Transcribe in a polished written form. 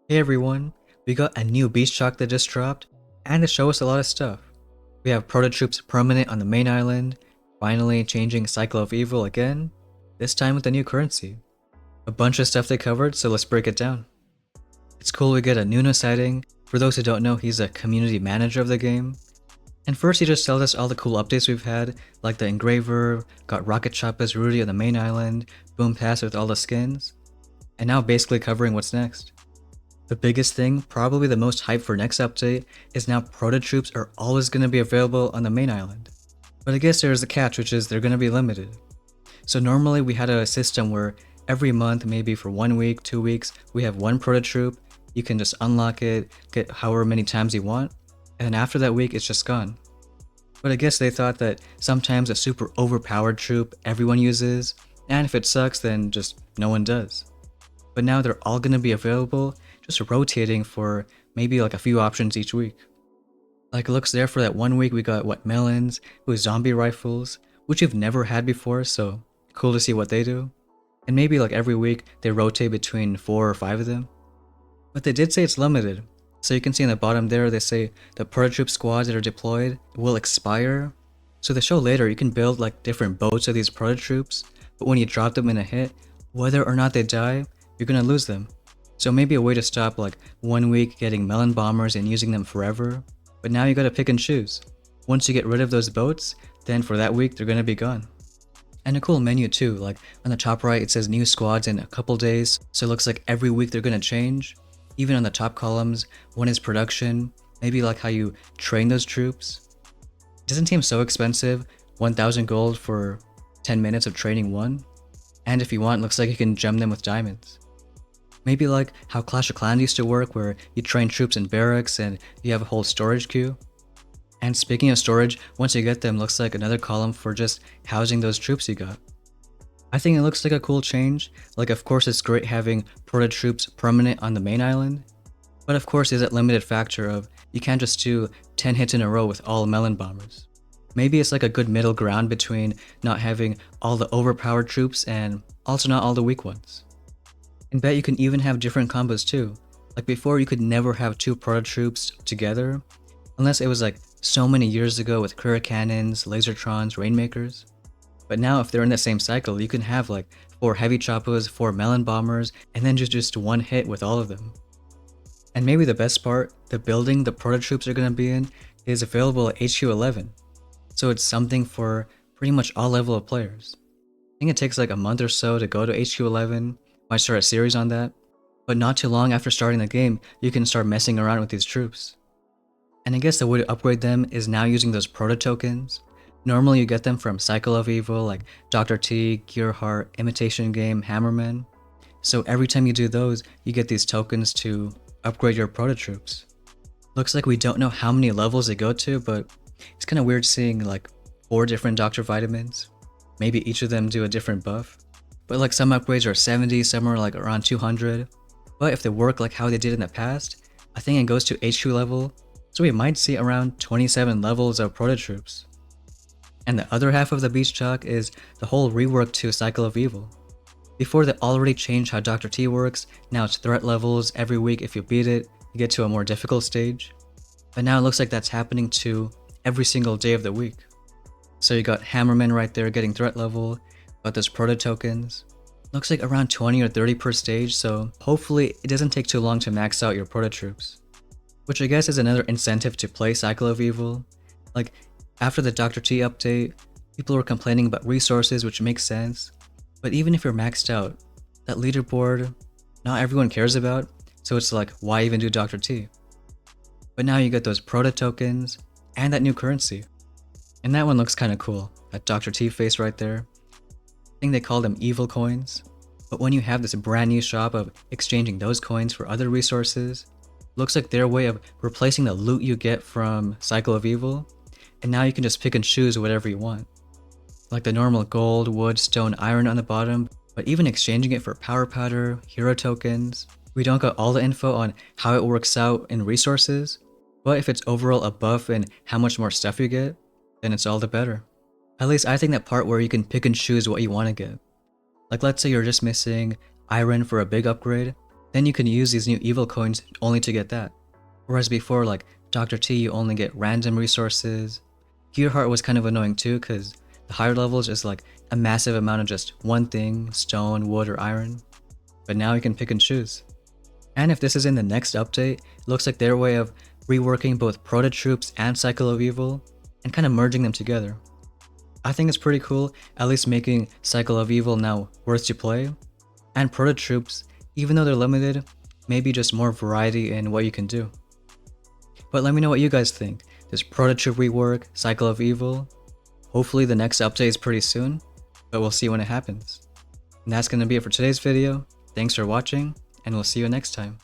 Hey everyone, we got a new beach chalk that just dropped, and to show us a lot of stuff. We have Prototroops permanent on the main island, finally changing Cycle of Evil again, this time with a new currency. A bunch of stuff they covered, so let's break it down. It's cool we get a Nuno sighting. For those who don't know, he's a community manager of the game. And first he just tells us all the cool updates we've had, like the Engraver, got Rocket Shop as Rudy on the main island, Boom Pass with all the skins, and now basically covering what's next. The biggest thing, probably the most hype for next update, is now Prototroops are always going to be available on the main island. But I guess there's a catch, which is they're going to be limited. So normally we had a system where every month, maybe for 1 week, 2 weeks, we have one Prototroop, you can just unlock it, get however many times you want, and then after that week it's just gone. But I guess they thought that sometimes a super overpowered troop everyone uses, and if it sucks then just no one does. But now they're all going to be available, just rotating for maybe like a few options each week. Like it looks there for that 1 week we got what melons with zombie rifles, which you've never had before, so cool to see what they do. And maybe like every week they rotate between 4 or 5 of them. But they did say it's limited. So you can see in the bottom there they say the Prototroop squads that are deployed will expire. So they show later you can build like different boats of these Prototroops, but when you drop them in a hit, whether or not they die, you're gonna lose them. So maybe a way to stop like 1 week getting melon bombers and using them forever, but now you gotta pick and choose. Once you get rid of those boats, then for that week they're gonna be gone. And a cool menu too, like on the top right it says new squads in a couple days, so it looks like every week they're gonna change. Even on the top columns, one is production, maybe like how you train those troops. It doesn't seem so expensive, 1000 gold for 10 minutes of training one. And if you want, looks like you can gem them with diamonds. Maybe like how Clash of Clans used to work where you train troops in barracks and you have a whole storage queue. And speaking of storage, once you get them, looks like another column for just housing those troops you got. I think it looks like a cool change. Like of course it's great having Prototroops permanent on the main island, but of course there's that limited factor of you can't just do 10 hits in a row with all melon bombers. Maybe it's like a good middle ground between not having all the overpowered troops and also not all the weak ones. And bet you can even have different combos too. Like before you could never have 2 Prototroops together, unless it was like so many years ago with Courier Cannons, Lasertrons, Rainmakers. But now if they're in the same cycle, you can have like 4 Heavy Choppas, 4 Melon Bombers, and then just one hit with all of them. And maybe the best part, the building the Prototroops are going to be in is available at HQ 11. So it's something for pretty much all level of players. I think it takes like a month or so to go to HQ 11, might start a series on that, but not too long after starting the game, you can start messing around with these troops. And I guess the way to upgrade them is now using those proto tokens. Normally you get them from Cycle of Evil like Dr. T, Gearheart, Imitation Game, Hammerman. So every time you do those, you get these tokens to upgrade your Prototroops. Looks like we don't know how many levels they go to, but it's kind of weird seeing like 4 different Dr. Vitamins. Maybe each of them do a different buff. But like some upgrades are 70, some are like around 200. But if they work like how they did in the past, I think it goes to HQ level, so we might see around 27 levels of Prototroops. And the other half of the beach chalk is the whole rework to Cycle of Evil. Before they already changed how Dr. T works, now it's threat levels every week. If you beat it, you get to a more difficult stage. But now it looks like that's happening to every single day of the week. So you got Hammerman right there getting threat level, got those proto tokens. Looks like around 20 or 30 per stage, so hopefully it doesn't take too long to max out your Prototroops. Which I guess is another incentive to play Cycle of Evil. Like, after the Dr. T update, people were complaining about resources, which makes sense. But even if you're maxed out, that leaderboard, not everyone cares about, so it's like, why even do Dr. T? But now you get those proto tokens, and that new currency. And that one looks kinda cool, that Dr. T face right there. I think they call them evil coins. But when you have this brand new shop of exchanging those coins for other resources, looks like their way of replacing the loot you get from Cycle of Evil, and now you can just pick and choose whatever you want. Like the normal gold, wood, stone, iron on the bottom, but even exchanging it for power powder, hero tokens. We don't got all the info on how it works out in resources, but if it's overall a buff and how much more stuff you get, then it's all the better. At least I think that part where you can pick and choose what you want to get. Like let's say you're just missing iron for a big upgrade, then you can use these new evil coins only to get that. Whereas before, like Dr. T, you only get random resources. Gearheart was kind of annoying too, because the higher levels is like a massive amount of just one thing, stone, wood, or iron. But now you can pick and choose. And if this is in the next update, it looks like their way of reworking both Prototroops and Cycle of Evil and kind of merging them together. I think it's pretty cool, at least making Cycle of Evil now worth to play. And Prototroops, even though they're limited, maybe just more variety in what you can do. But let me know what you guys think. Does Prototroop rework, Cycle of Evil? Hopefully the next update is pretty soon, but we'll see when it happens. And that's going to be it for today's video. Thanks for watching, and we'll see you next time.